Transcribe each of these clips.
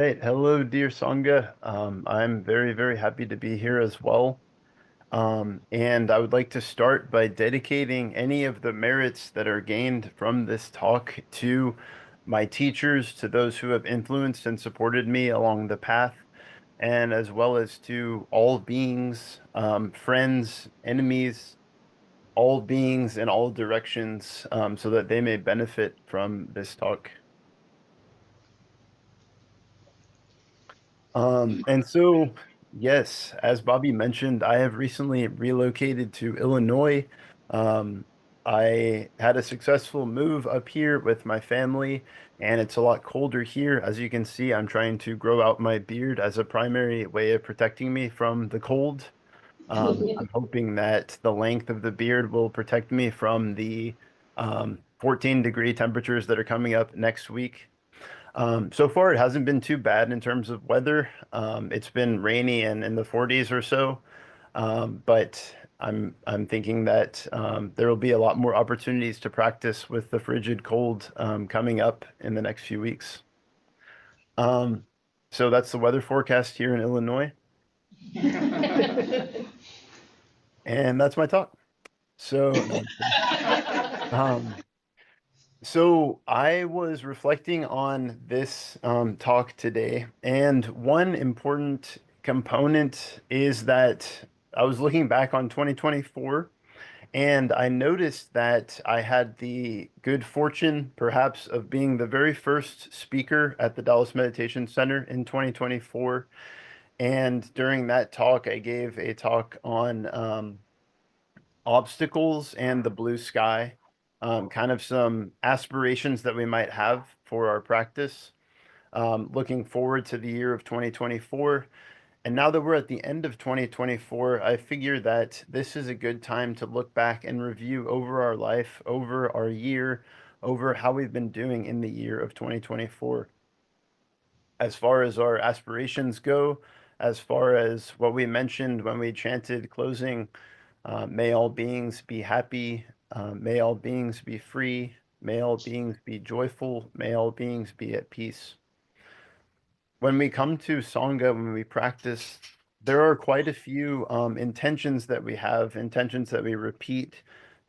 right. Hello, dear Sangha. I'm very, very happy to be here as well. And I would like to start by dedicating any of the merits that are gained from this talk to my teachers, to those who have influenced and supported me along the path, and as well as to all beings, friends, enemies, all beings in all directions, so that they may benefit from this talk. Yes, as Bobby mentioned, I have recently relocated to Illinois. Um, I had a successful move up here with my family, and it's a lot colder here. As you can see, I'm trying to grow out my beard as a primary way of protecting me from the cold. I'm hoping that the length of the beard will protect me from the 14-degree temperatures that are coming up next week. So far, it hasn't been too bad in terms of weather. It's been rainy and in the 40s or so, but I'm thinking that there will be a lot more opportunities to practice with the frigid cold coming up in the next few weeks. Um, so that's the weather forecast here in Illinois, and that's my talk. So, no, I'm kidding. Um, So I was reflecting on this talk today, and one important component is that I was looking back on 2024, and I noticed that I had the good fortune, perhaps, of being the very first speaker at the Dallas Meditation Center in 2024. And during that talk, I gave a talk on obstacles and the blue sky, kind of some aspirations that we might have for our practice, looking forward to the year of 2024. And now that we're at the end of 2024, I figure that this is a good time to look back and review over our life, over our year, over how we've been doing in the year of 2024. As far as our aspirations go, as far as what we mentioned when we chanted closing, may all beings be happy. May all beings be free. May all beings be joyful. May all beings be at peace. When we come to Sangha, when we practice, there are quite a few intentions that we have, intentions that we repeat,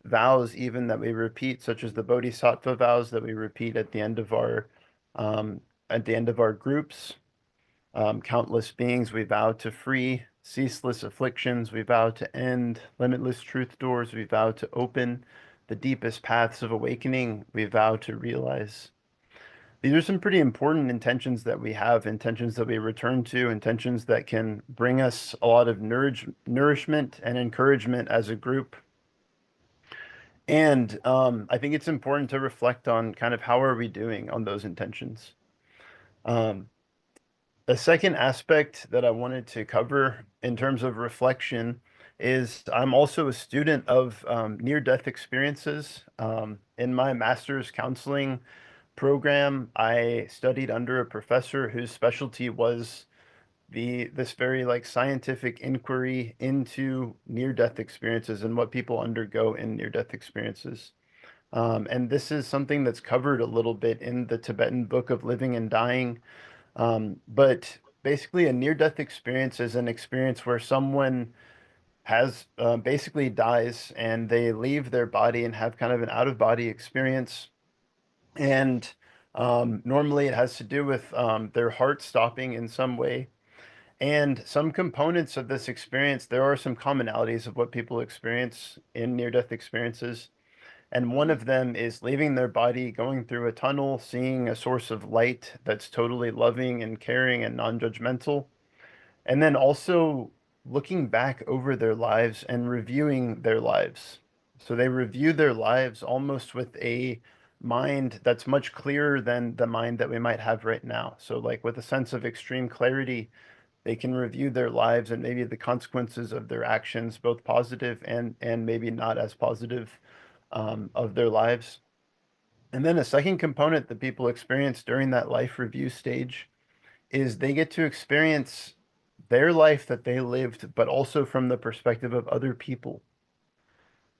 vows even that we repeat, such as the Bodhisattva vows that we repeat um, at the end of our groups. Countless beings we vow to free, ceaseless afflictions we vow to end, limitless truth doors we vow to open, the deepest paths of awakening we vow to realize. These are some pretty important intentions that we have, intentions that we return to, intentions that can bring us a lot of nourishment and encouragement as a group. And I think it's important to reflect on kind of how are we doing on those intentions. Um, A second aspect that I wanted to cover in terms of reflection is I'm also a student of near-death experiences. In my master's counseling program, I studied under a professor whose specialty was this very like scientific inquiry into near-death experiences and what people undergo in near-death experiences. And this is something that's covered a little bit in the Tibetan Book of Living and Dying, but basically, a near-death experience is an experience where someone has basically dies and they leave their body and have kind of an out-of-body experience. And normally it has to do with their heart stopping in some way. And some components of this experience, there are some commonalities of what people experience in near-death experiences. And one of them is leaving their body, going through a tunnel, seeing a source of light that's totally loving and caring and non-judgmental. And then also looking back over their lives and reviewing their lives. So they review their lives almost with a mind that's much clearer than the mind that we might have right now. So, like with a sense of extreme clarity, they can review their lives and maybe the consequences of their actions, both positive and maybe not as positive, of their lives. And then a second component that people experience during that life review stage is they get to experience their life that they lived, but also from the perspective of other people.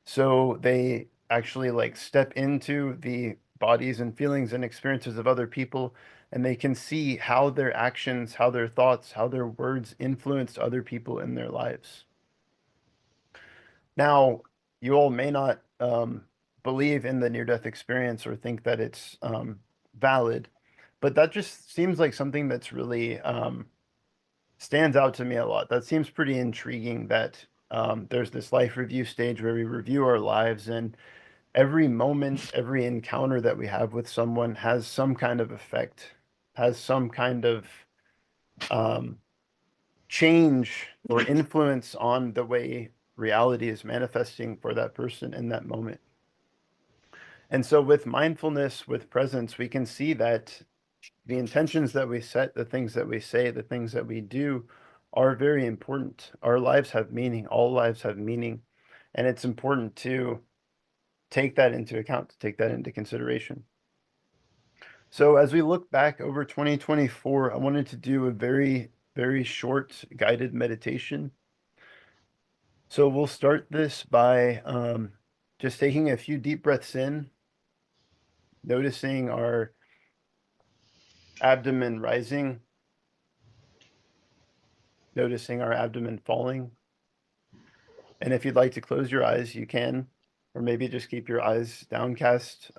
So they actually like step into the bodies and feelings and experiences of other people. and they can see how their actions, how their thoughts, how their words influenced other people in their lives. Now, you all may not believe in the near-death experience or think that it's valid, but that just seems like something that's really stands out to me a lot. That seems pretty intriguing that there's this life review stage where we review our lives, and every moment, every encounter that we have with someone has some kind of effect, has some kind of um, change or influence on the way reality is manifesting for that person in that moment. And so, with mindfulness, with presence, we can see that the intentions that we set, the things that we say, the things that we do are very important. Our lives have meaning, all lives have meaning. And it's important to take that into account, to take that into consideration. So, as we look back over 2024, I wanted to do a very, very short guided meditation. So, we'll start this by just taking a few deep breaths in, noticing our abdomen rising, noticing our abdomen falling. And if you'd like to close your eyes, you can, or maybe just keep your eyes downcast,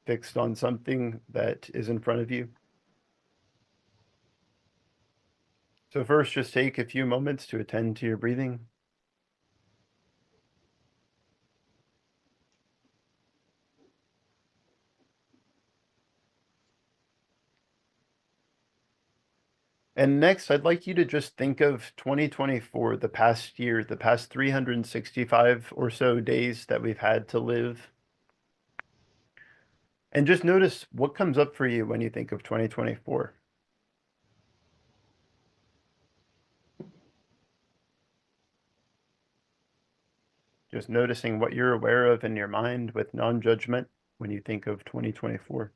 fixed on something that is in front of you. So first, just take a few moments to attend to your breathing. And next, I'd like you to just think of 2024, the past year, the past 365 or so days that we've had to live. And just notice what comes up for you when you think of 2024. Just noticing what you're aware of in your mind with non-judgment when you think of 2024.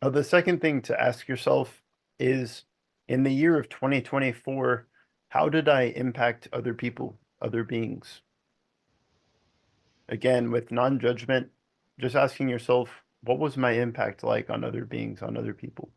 The second thing to ask yourself is, in the year of 2024, how did I impact other people, other beings? Again, with non-judgment, just asking yourself, what was my impact like on other beings, on other people?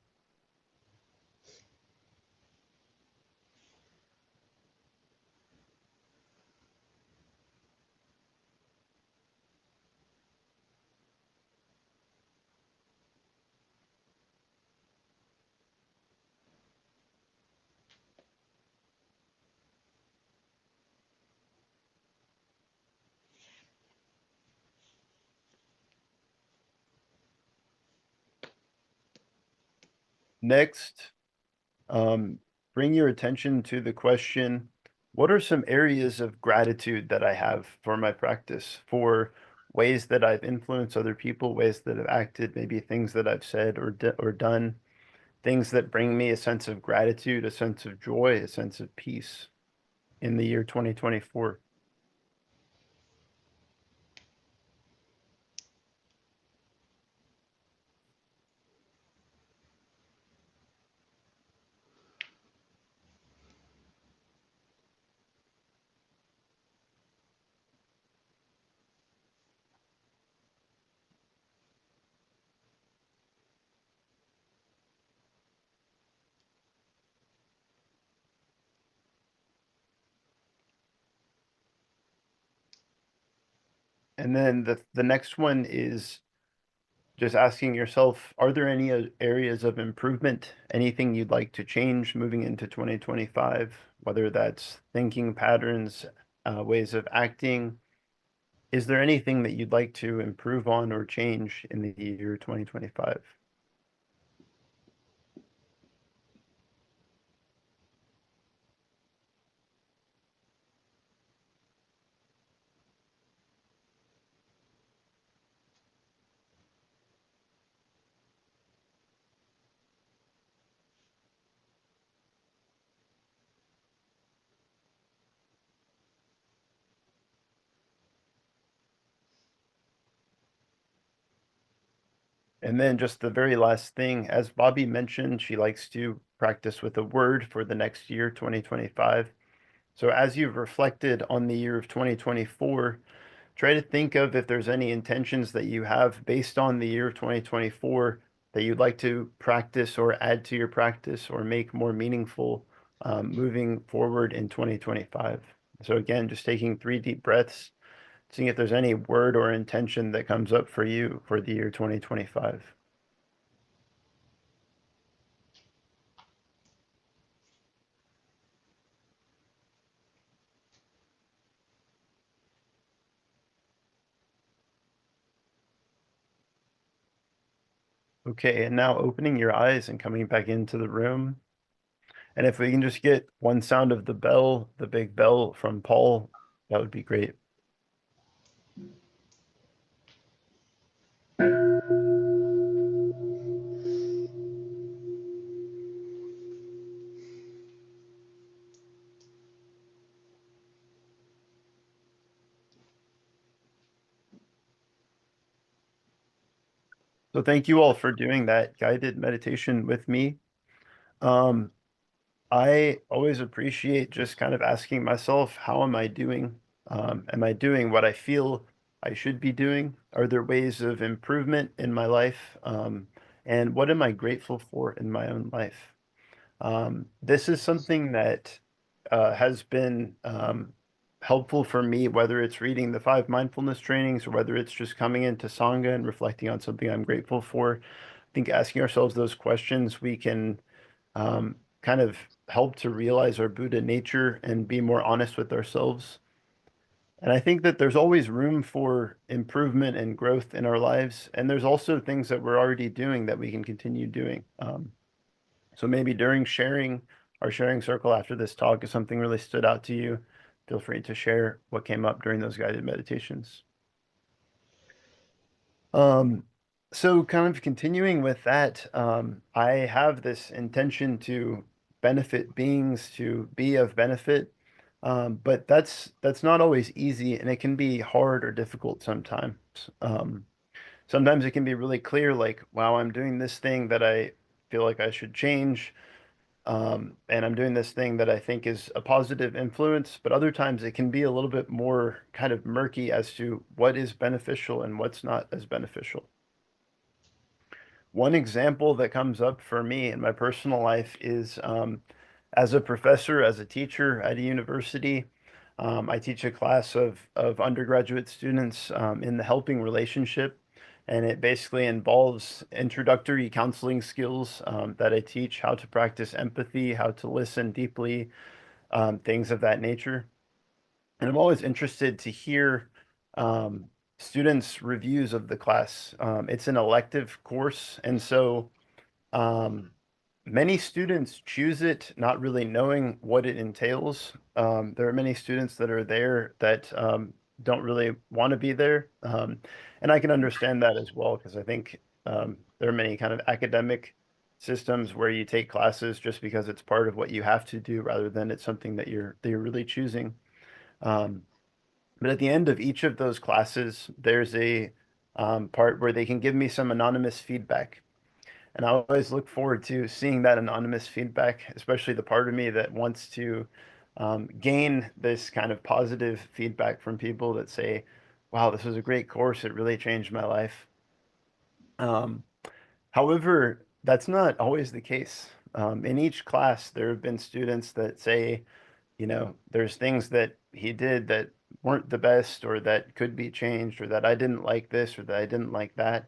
Next, um, bring your attention to the question, what are some areas of gratitude that I have for my practice, for ways that I've influenced other people, ways that I've acted, maybe things that I've said or done, things that bring me a sense of gratitude, a sense of joy, a sense of peace in the year 2024. And then the next one is just asking yourself, are there any areas of improvement, anything you'd like to change moving into 2025, whether that's thinking patterns, ways of acting? Is there anything that you'd like to improve on or change in the year 2025? And then just the very last thing, as Bobby mentioned, she likes to practice with a word for the next year, 2025. So as you've reflected on the year of 2024, try to think of if there's any intentions that you have based on the year of 2024 that you'd like to practice or add to your practice or make more meaningful moving forward in 2025. So again, just taking 3 deep breaths, seeing if there's any word or intention that comes up for you for the year 2025. Okay, and now opening your eyes and coming back into the room. And if we can just get one sound of the bell, the big bell from Paul, that would be great. So thank you all for doing that guided meditation with me. Um, I always appreciate just kind of asking myself, how am I doing? Am I doing what I feel I should be doing? Are there ways of improvement in my life? And what am I grateful for in my own life? This is something that has been helpful for me, whether it's reading the 5 mindfulness trainings or whether it's just coming into Sangha and reflecting on something I'm grateful for. I think asking ourselves those questions, we can kind of help to realize our Buddha nature and be more honest with ourselves. And I think that there's always room for improvement and growth in our lives. And there's also things that we're already doing that we can continue doing. So maybe during sharing our sharing circle after this talk, if something really stood out to you, feel free to share what came up during those guided meditations. Um, so kind of continuing with that, I have this intention to benefit beings, to be of benefit, but that's not always easy, and it can be hard or difficult sometimes. Sometimes it can be really clear, like, wow, I'm doing this thing that I feel like I should change, and I'm doing this thing that I think is a positive influence, but other times it can be a little bit more kind of murky as to what is beneficial and what's not as beneficial. One example that comes up for me in my personal life is as a professor, as a teacher at a university. I teach a class of undergraduate students in the helping relationship, and it basically involves introductory counseling skills that I teach how to practice empathy, how to listen deeply, things of that nature. And I'm always interested to hear um, students' reviews of the class. It's an elective course, and so um, many students choose it not really knowing what it entails. There are many students that are there that don't really want to be there. And I can understand that as well, because I think there are many kind of academic systems where you take classes just because it's part of what you have to do rather than it's something that you're really choosing. Um, but at the end of each of those classes, there's a part where they can give me some anonymous feedback. And I always look forward to seeing that anonymous feedback, especially the part of me that wants to gain this kind of positive feedback from people that say, wow, this was a great course. It really changed my life. Um, However, that's not always the case. In each class, there have been students that say, there's things that he did that weren't the best or that could be changed or that I didn't like this or that I didn't like that,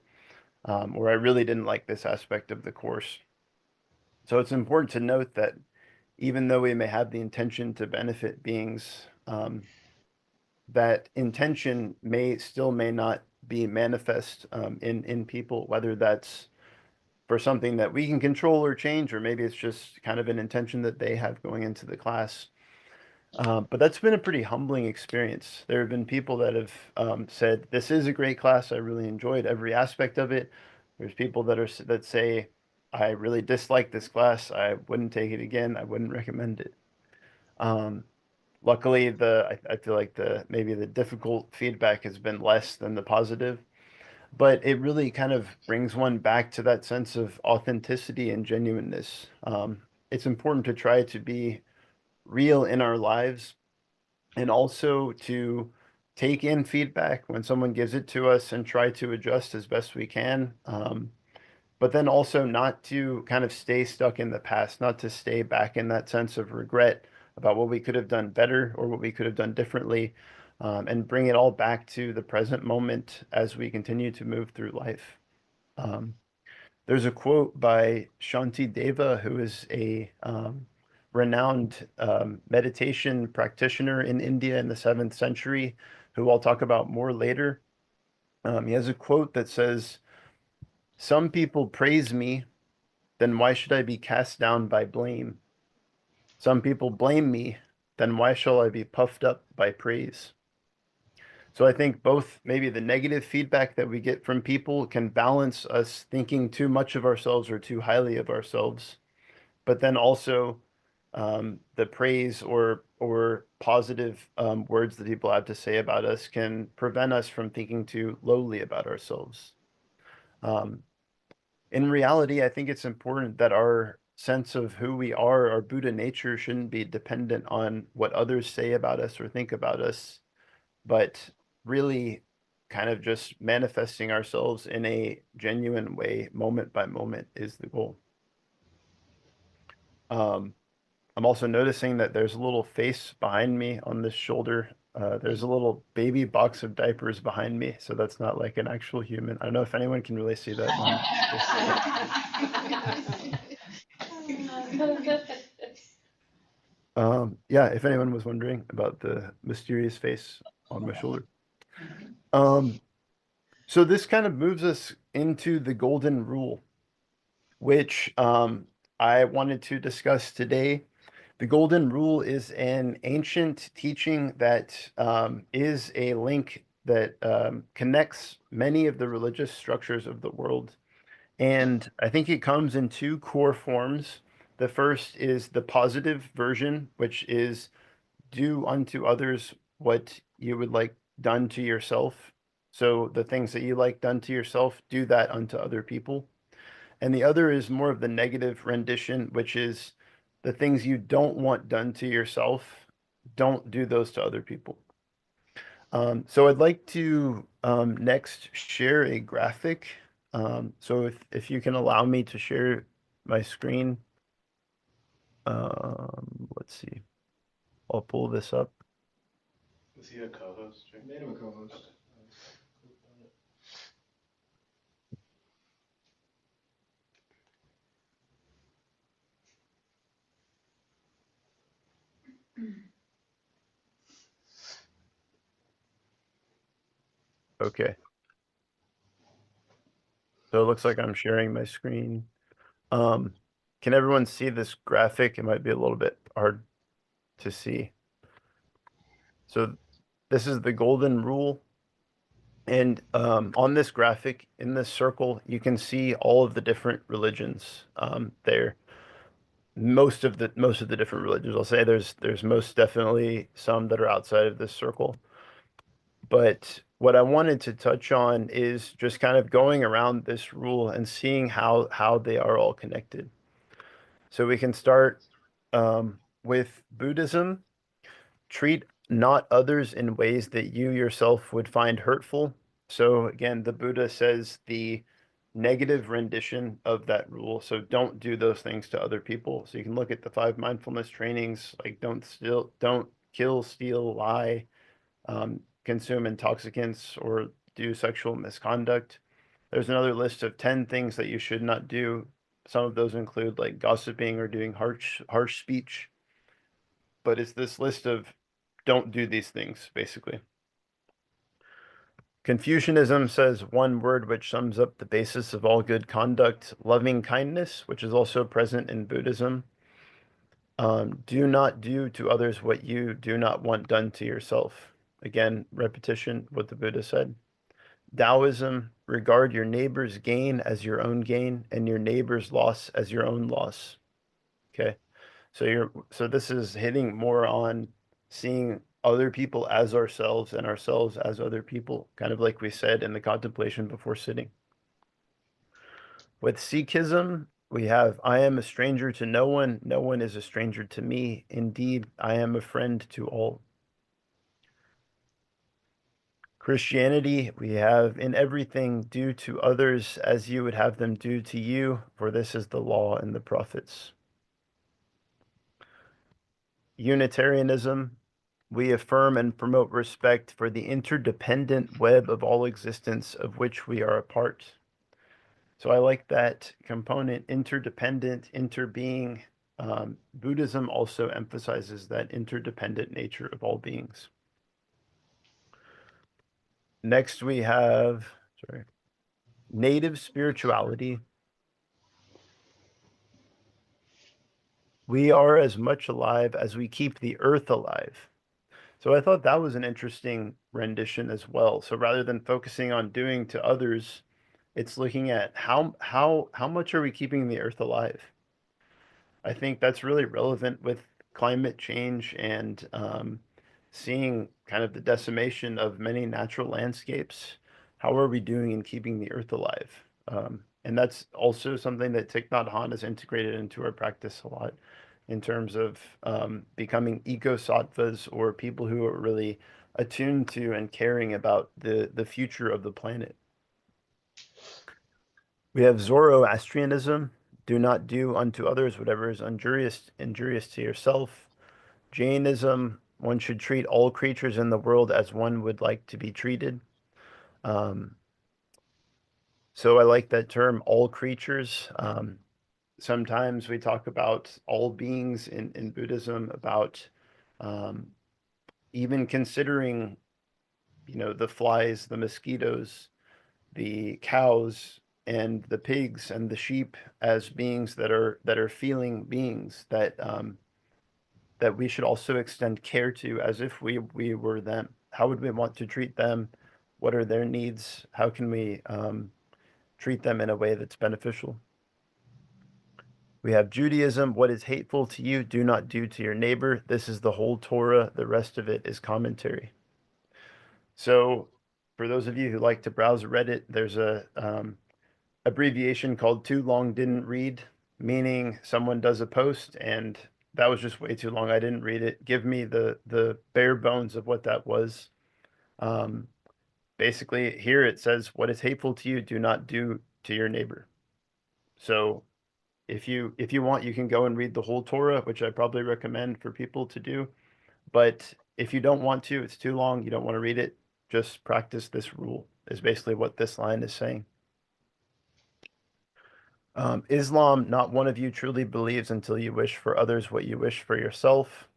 or I really didn't like this aspect of the course. So it's important to note that even though we may have the intention to benefit beings, that intention may not be manifest in people, whether that's for something that we can control or change, or maybe it's just kind of an intention that they have going into the class. But that's been a pretty humbling experience. There have been people that have said, "This is a great class. I really enjoyed every aspect of it." There's people that say, "I really dislike this class. I wouldn't take it again. I wouldn't recommend it." Um, Luckily, I feel like the maybe the difficult feedback has been less than the positive. but it really kind of brings one back to that sense of authenticity and genuineness. It's important to try to be real in our lives and also to take in feedback when someone gives it to us and try to adjust as best we can. But then also not to kind of stay stuck in the past, not to stay back in that sense of regret about what we could have done better or what we could have done differently, and bring it all back to the present moment as we continue to move through life. Um, there's a quote by Shanti Deva, who is a renowned meditation practitioner in India in the 7th century, who I'll talk about more later. He has a quote that says, "Some people praise me, then why should I be cast down by blame? Some people blame me, then why shall I be puffed up by praise?" So I think both maybe the negative feedback that we get from people can balance us thinking too much of ourselves or too highly of ourselves, but then also the praise or positive words that people have to say about us can prevent us from thinking too lowly about ourselves. Um, in reality, I think it's important that our sense of who we are, our Buddha nature, shouldn't be dependent on what others say about us or think about us, but really kind of just manifesting ourselves in a genuine way, moment by moment, is the goal. Um, I'm also noticing that there's a little face behind me on this shoulder. There's a little baby box of diapers behind me, so that's not like an actual human. I don't know if anyone can really see that on this, but yeah, if anyone was wondering about the mysterious face on my shoulder. Um, so this kind of moves us into the golden rule, which I wanted to discuss today. The Golden Rule is an ancient teaching that is a link that connects many of the religious structures of the world. And I think it comes in two core forms. The first is the positive version, which is do unto others what you would like done to yourself. So the things that you like done to yourself, do that unto other people. And the other is more of the negative rendition, which is the things you don't want done to yourself, don't do those to other people. So I'd like to next share a graphic. So if you can allow me to share my screen, let's see, I'll pull this up. Is he a co-host? Made him a co-host. Okay, so it looks like I'm sharing my screen. Um, can everyone see this graphic? It might be a little bit hard to see. So this is the golden rule. And on this graphic, in this circle, you can see all of the different religions there. Most of the different religions. I'll say there's most definitely some that are outside of this circle. But what I wanted to touch on is just kind of going around this rule and seeing how they are all connected. So we can start with Buddhism. Treat not others in ways that you yourself would find hurtful. So again, the Buddha says the negative rendition of that rule. So don't do those things to other people. So you can look at the 5 mindfulness trainings, like don't kill, steal, lie, consume intoxicants, or do sexual misconduct. There's another list of 10 things that you should not do. Some of those include like gossiping or doing harsh speech, but it's this list of don't do these things, basically. Confucianism says one word which sums up the basis of all good conduct, loving kindness, which is also present in Buddhism. Do not do to others what you do not want done to yourself. Again, repetition, what the Buddha said. Taoism, regard your neighbor's gain as your own gain and your neighbor's loss as your own loss. Okay. So this is hitting more on seeing other people as ourselves and ourselves as other people, kind of like we said in the contemplation before sitting. With Sikhism, we have I am a stranger to no one, no one is a stranger to me. Indeed, I am a friend to all. Christianity, we have in everything do to others as you would have them do to you, for this is the law and the prophets. Unitarianism, we affirm and promote respect for the interdependent web of all existence of which we are a part. So I like that component, interdependent, interbeing. Buddhism also emphasizes that interdependent nature of all beings. Next, we have, sorry, native spirituality. We are as much alive as we keep the earth alive. So I thought that was an interesting rendition as well. So rather than focusing on doing to others, it's looking at how much are we keeping the earth alive? I think that's really relevant with climate change and seeing kind of the decimation of many natural landscapes. How are we doing in keeping the earth alive? And that's also something that Thich Nhat Hanh has integrated into our practice a lot in terms of becoming eco-sattvas or people who are really attuned to and caring about the future of the planet. We have Zoroastrianism. Do not do unto others whatever is injurious to yourself. Jainism, one should treat all creatures in the world as one would like to be treated. Um, so I like that term, all creatures. Sometimes we talk about all beings in Buddhism, about um, even considering, the flies, the mosquitoes, the cows, and the pigs and the sheep as beings that are feeling beings that we should also extend care to as if we were them. How would we want to treat them? What are their needs? How can we treat them in a way that's beneficial? We have Judaism. What is hateful to you, do not do to your neighbor. This is the whole Torah. The rest of it is commentary. So, for those of you who like to browse Reddit, there's a abbreviation called too long didn't read, meaning someone does a post and that was just way too long. I didn't read it. Give me the bare bones of what that was. Um, Basically, here it says, "What is hateful to you, do not do to your neighbor." So, if you want, you can go and read the whole Torah, which I probably recommend for people to do. But if you don't want to, it's too long. You don't want to read it. Just practice this rule. Is basically what this line is saying. Islam, not one of you truly believes until you wish for others what you wish for yourself.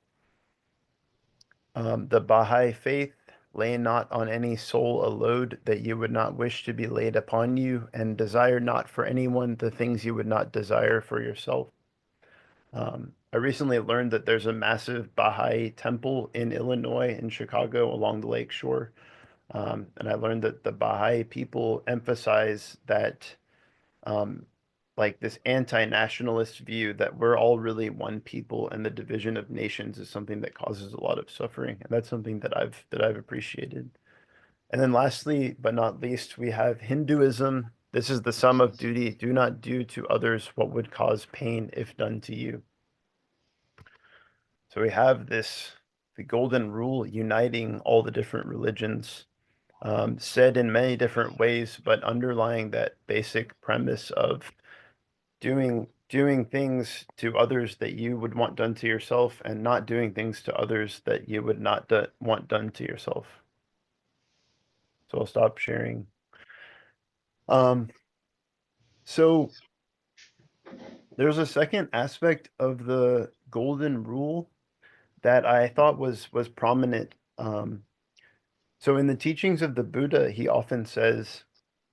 The Baha'i faith, lay not on any soul a load that you would not wish to be laid upon you, and desire not for anyone the things you would not desire for yourself. I recently learned that there's a massive Baha'i temple in Illinois, in Chicago, along the lake shore. And I learned that the Baha'i people emphasize that um, like this anti-nationalist view that we're all really one people and the division of nations is something that causes a lot of suffering. And that's something that I've appreciated. And then lastly, but not least, we have Hinduism. This is the sum of duty. Do not do to others what would cause pain if done to you. So we have the golden rule uniting all the different religions, said in many different ways, but underlying that basic premise of doing things to others that you would want done to yourself and not doing things to others that you would not want done to yourself. So I'll stop sharing. Um, so there's a second aspect of the golden rule that I thought was prominent. So in the teachings of the Buddha, he often says,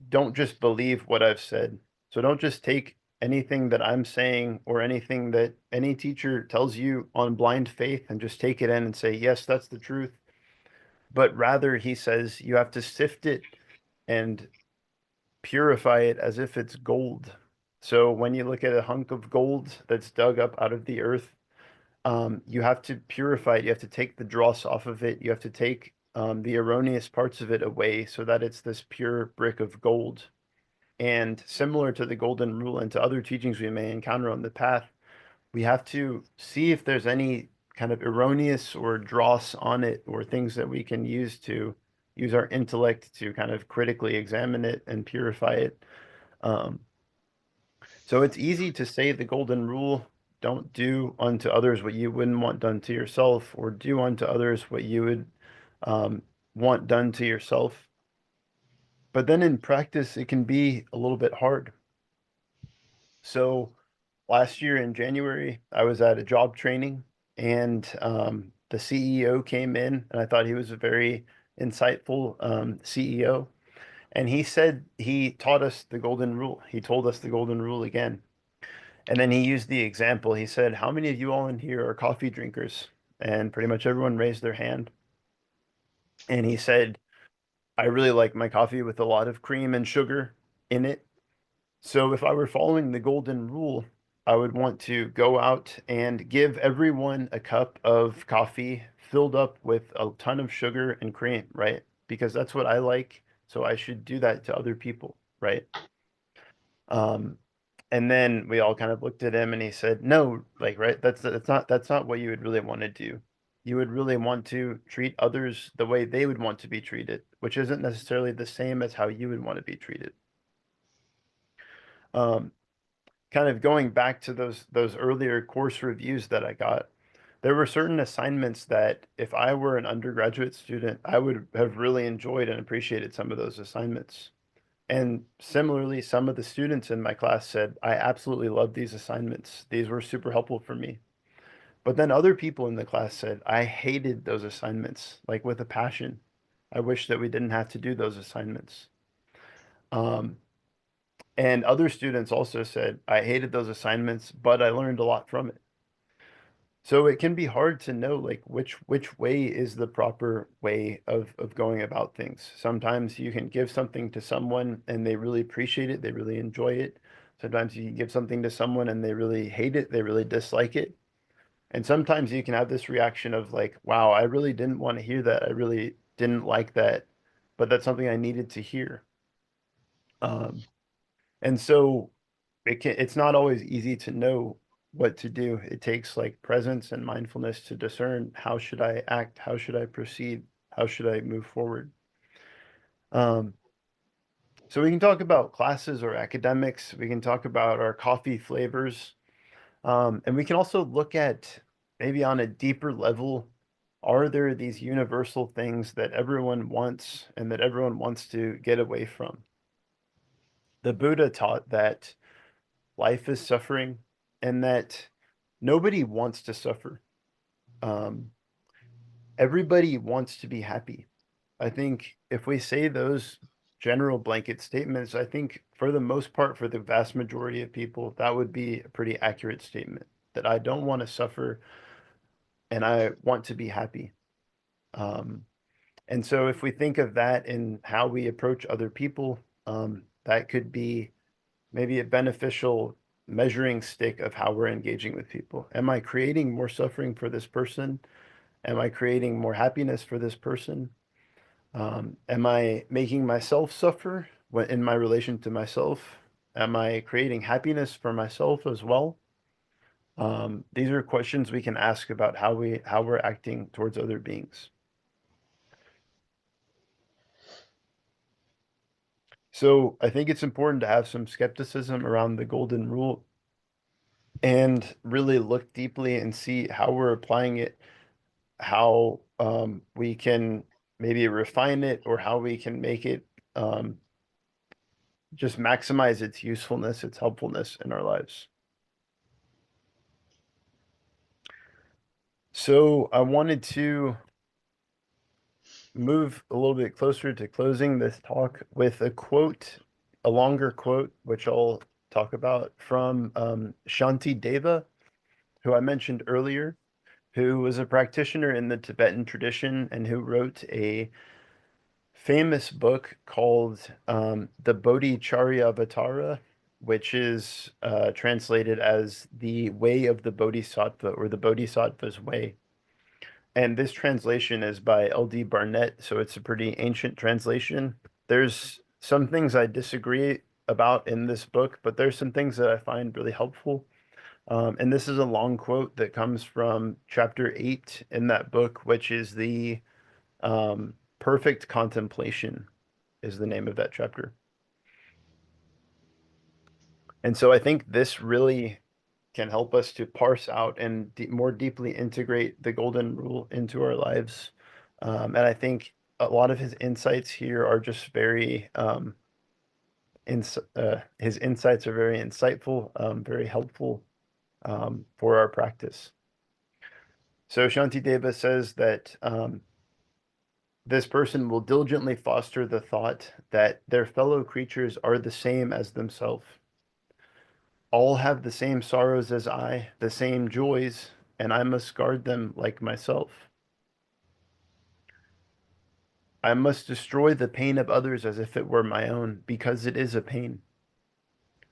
don't just believe what I've said. So don't just take anything that I'm saying or anything that any teacher tells you on blind faith and just take it in and say, yes, that's the truth. But rather, he says you have to sift it and purify it as if it's gold. So when you look at a hunk of gold that's dug up out of the earth, you have to purify it. You have to take the dross off of it. You have to take the erroneous parts of it away so that it's this pure brick of gold. And similar to the golden rule and to other teachings we may encounter on the path, we have to see if there's any kind of erroneous or dross on it or things that we can use to use our intellect to kind of critically examine it and purify it. Um, so it's easy to say the golden rule, don't do unto others what you wouldn't want done to yourself, or do unto others what you would um, want done to yourself. But then in practice, it can be a little bit hard. So last year in January, I was at a job training and the CEO came in, and I thought he was a very insightful CEO. And he said he taught us the golden rule. He told us the golden rule again. And then he used the example. He said, how many of you all in here are coffee drinkers? And pretty much everyone raised their hand. And he said, I really like my coffee with a lot of cream and sugar in it. So if I were following the golden rule, I would want to go out and give everyone a cup of coffee filled up with a ton of sugar and cream, right? Because that's what I like. So I should do that to other people, right? Um, and then we all kind of looked at him and he said, "No, like, right, that's not what you would really want to do. You would really want to treat others the way they would want to be treated, which isn't necessarily the same as how you would want to be treated." Um, Kind of going back to those earlier course reviews that I got, there were certain assignments that if I were an undergraduate student, I would have really enjoyed and appreciated some of those assignments. And similarly, some of the students in my class said, I absolutely love these assignments. These were super helpful for me. But then other people in the class said, I hated those assignments, like with a passion. I wish that we didn't have to do those assignments. Um, and other students also said, I hated those assignments, but I learned a lot from it. So it can be hard to know like which way is the proper way of going about things. Sometimes you can give something to someone and they really appreciate it, they really enjoy it. Sometimes you can give something to someone and they really hate it, they really dislike it. And sometimes you can have this reaction of like, wow, I really didn't want to hear that. I really didn't like that, but that's something I needed to hear. Um, and so it's not always easy to know what to do. It takes like presence and mindfulness to discern how should I act, how should I proceed, how should I move forward. Um, so we can talk about classes or academics. We can talk about our coffee flavors. And we can also look at maybe on a deeper level, are there these universal things that everyone wants and that everyone wants to get away from? The Buddha taught that life is suffering and that nobody wants to suffer. Um, Everybody wants to be happy. I think if we say those general blanket statements, I think for the most part, for the vast majority of people, that would be a pretty accurate statement that I don't want to suffer and I want to be happy. Um, and so if we think of that in how we approach other people, that could be maybe a beneficial measuring stick of how we're engaging with people. Am I creating more suffering for this person? Am I creating more happiness for this person? Am I making myself suffer in my relation to myself? Am I creating happiness for myself as well? These are questions we can ask about how we're acting towards other beings. So I think it's important to have some skepticism around the golden rule and really look deeply and see how we're applying it, how we can maybe refine it or how we can make it um, just maximize its usefulness, its helpfulness in our lives. So I wanted to move a little bit closer to closing this talk with a quote, a longer quote, which I'll talk about from Shanti Deva, who I mentioned earlier, who was a practitioner in the Tibetan tradition and who wrote a famous book called The Bodhicharyavatara. which is translated as the way of the Bodhisattva or the Bodhisattva's way. And this translation is by L.D. Barnett, so it's a pretty ancient translation. There's some things I disagree about in this book, but there's some things that I find really helpful. And this is a long quote that comes from chapter 8 in that book, which is the Perfect Contemplation is the name of that chapter. And so I think this really can help us to parse out and more deeply integrate the golden rule into our lives. And I think a lot of his insights here are just very, his insights are very insightful, very helpful for our practice. So Shantideva says that this person will diligently foster the thought that their fellow creatures are the same as themselves. All have the same sorrows as I, the same joys, and I must guard them like myself. I must destroy the pain of others as if it were my own, because it is a pain.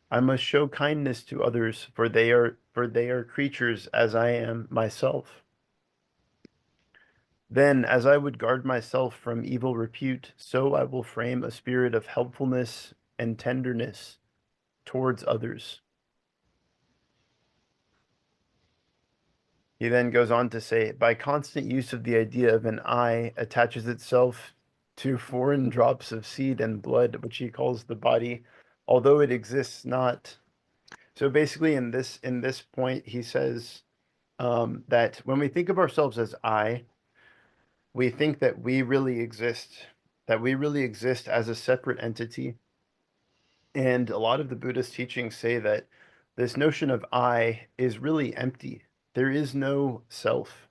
I must show kindness to others, for they are creatures as I am myself. Then, as I would guard myself from evil repute, so I will frame a spirit of helpfulness and tenderness towards others. He then goes on to say, by constant use of the idea of an I attaches itself to foreign drops of seed and blood, which he calls the body, although it exists not. So basically, in this point, he says that when we think of ourselves as I, we think that we really exist as a separate entity. And a lot of the Buddhist teachings say that this notion of I is really empty. There is no self.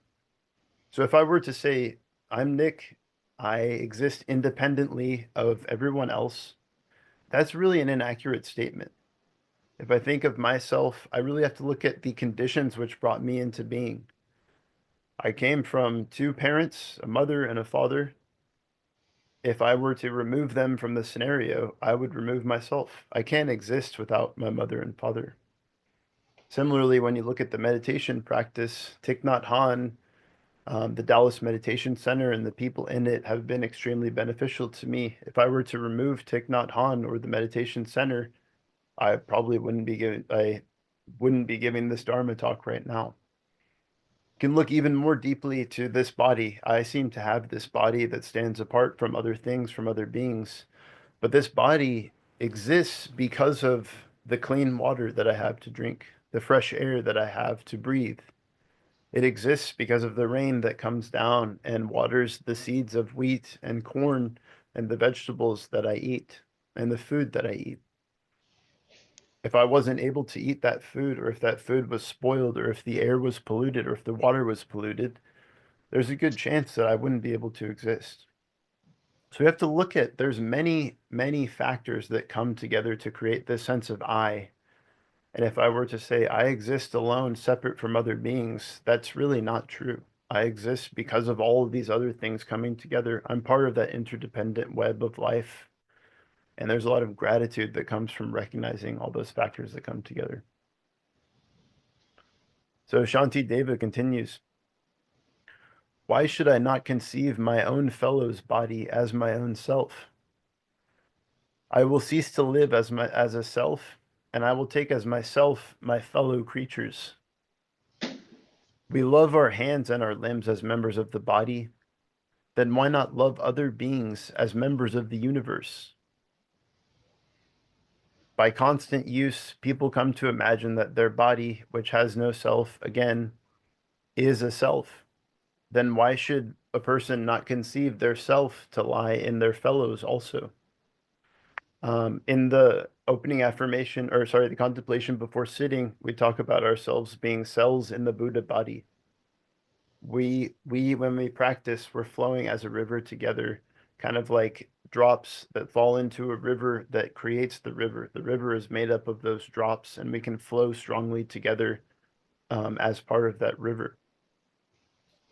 So if I were to say, I'm Nick, I exist independently of everyone else, that's really an inaccurate statement. If I think of myself, I really have to look at the conditions which brought me into being. I came from two parents, a mother and a father. If I were to remove them from the scenario, I would remove myself. I can't exist without my mother and father. Similarly, when you look at the meditation practice, Thich Nhat Hanh, the Dallas Meditation Center and the people in it have been extremely beneficial to me. If I were to remove Thich Nhat Hanh or the Meditation Center, I probably wouldn't be giving this Dharma talk right now. You can look even more deeply to this body. I seem to have this body that stands apart from other things, from other beings, but this body exists because of the clean water that I have to drink, the fresh air that I have to breathe. It exists because of the rain that comes down and waters the seeds of wheat and corn and the vegetables that I eat and the food that I eat. If I wasn't able to eat that food, or if that food was spoiled, or if the air was polluted, or if the water was polluted, there's a good chance that I wouldn't be able to exist. So we have to look at there's many, many factors that come together to create this sense of I. And if I were to say I exist alone, separate from other beings, that's really not true. I exist because of all of these other things coming together. I'm part of that interdependent web of life. And there's a lot of gratitude that comes from recognizing all those factors that come together. So Shanti Deva continues, why should I not conceive my own fellow's body as my own self? I will cease to live as a self, and I will take as myself my fellow creatures. We love our hands and our limbs as members of the body, then why not love other beings as members of the universe? By constant use, people come to imagine that their body, which has no self, again, is a self. Then why should a person not conceive their self to lie in their fellows also? In the opening affirmation, or sorry, the contemplation before sitting, we talk about ourselves being cells in the Buddha body. When we practice, we're flowing as a river together, kind of like drops that fall into a river that creates the river. The river is made up of those drops, and we can flow strongly together as part of that river.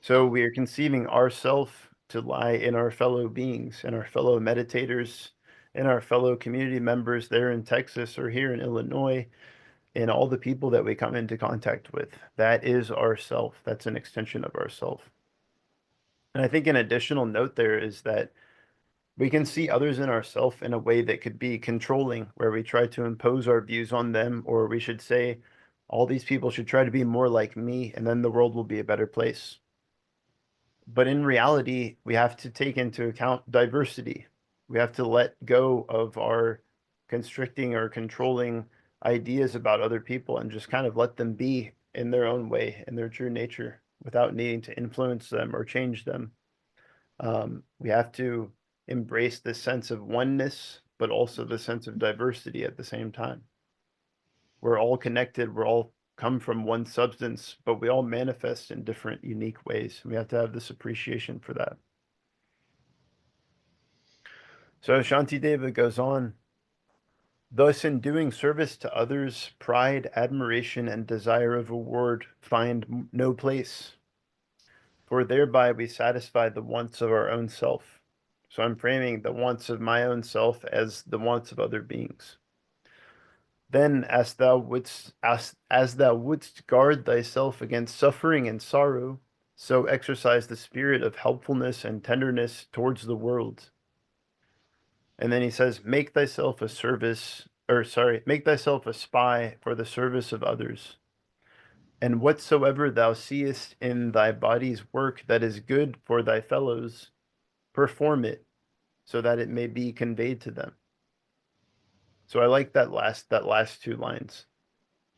So we are conceiving ourself to lie in our fellow beings and our fellow meditators in our fellow community members there in Texas or here in Illinois, in all the people that we come into contact with. That is our self. That's an extension of ourself. And I think an additional note there is that we can see others in ourself in a way that could be controlling, where we try to impose our views on them, or we should say, all these people should try to be more like me, and then the world will be a better place. But in reality, we have to take into account diversity. We have to let go of our constricting or controlling ideas about other people and just kind of let them be in their own way, in their true nature, without needing to influence them or change them. We have to embrace this sense of oneness, but also the sense of diversity at the same time. We're all connected, we're all come from one substance, but we all manifest in different, unique ways. We have to have this appreciation for that. So Shantideva goes on, thus in doing service to others, pride, admiration, and desire of reward find no place, for thereby we satisfy the wants of our own self. So I'm framing the wants of my own self as the wants of other beings. Then, as thou wouldst guard thyself against suffering and sorrow, so exercise the spirit of helpfulness and tenderness towards the world. And then he says, make thyself a spy for the service of others. And whatsoever thou seest in thy body's work that is good for thy fellows, perform it, so that it may be conveyed to them. So I like that last two lines.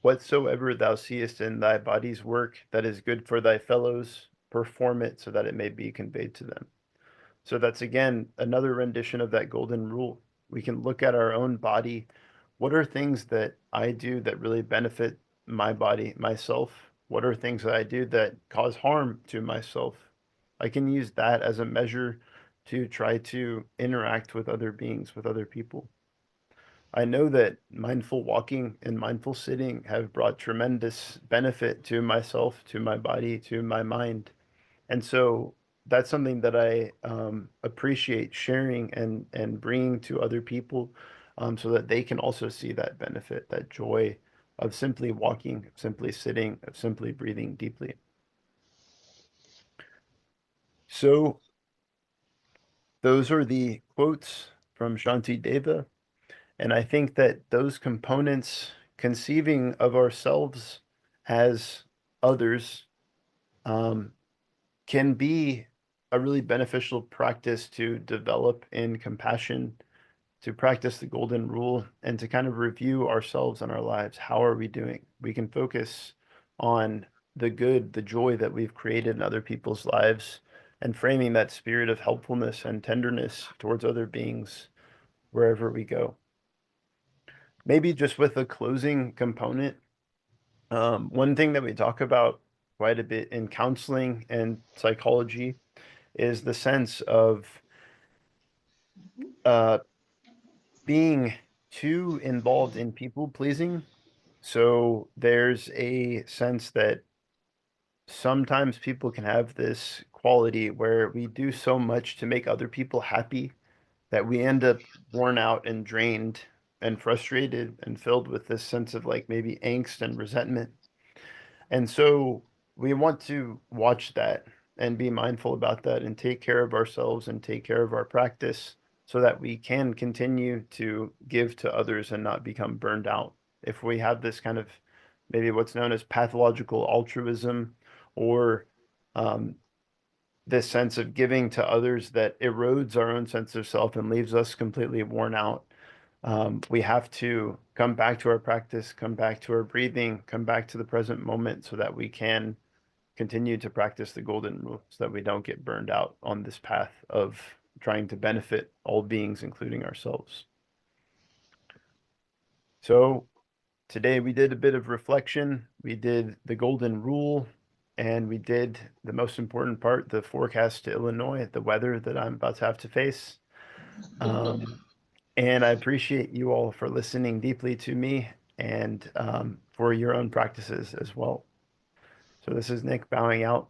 Whatsoever thou seest in thy body's work that is good for thy fellows, perform it so that it may be conveyed to them. So that's again another rendition of that golden rule. We can look at our own body. What are things that I do that really benefit my body, myself? What are things that I do that cause harm to myself? I can use that as a measure to try to interact with other beings, with other people. I know that mindful walking and mindful sitting have brought tremendous benefit to myself, to my body, to my mind. And so that's something that I appreciate sharing and bringing to other people so that they can also see that benefit, that joy of simply walking, of simply sitting, of simply breathing deeply. So those are the quotes from Shanti Deva. And I think that those components, conceiving of ourselves as others, um, can be a really beneficial practice to develop in compassion, to practice the golden rule, and to kind of review ourselves and our lives. How are we doing? We can focus on the good, the joy that we've created in other people's lives, and framing that spirit of helpfulness and tenderness towards other beings wherever we go. Maybe just with a closing component, one thing that we talk about quite a bit in counseling and psychology is the sense of uh, being too involved in people pleasing. So there's a sense that sometimes people can have this quality where we do so much to make other people happy that we end up worn out and drained and frustrated and filled with this sense of like maybe angst and resentment. And so we want to watch that and be mindful about that and take care of ourselves and take care of our practice so that we can continue to give to others and not become burned out. If we have this kind of maybe what's known as pathological altruism or um, this sense of giving to others that erodes our own sense of self and leaves us completely worn out. We have to come back to our practice, come back to our breathing, come back to the present moment so that we can continue to practice the golden rule so that we don't get burned out on this path of trying to benefit all beings, including ourselves. So today we did a bit of reflection. We did the golden rule and we did the most important part, the forecast to Illinois, the weather that I'm about to have to face. Um, And I appreciate you all for listening deeply to me and for your own practices as well. So this is Nick bowing out.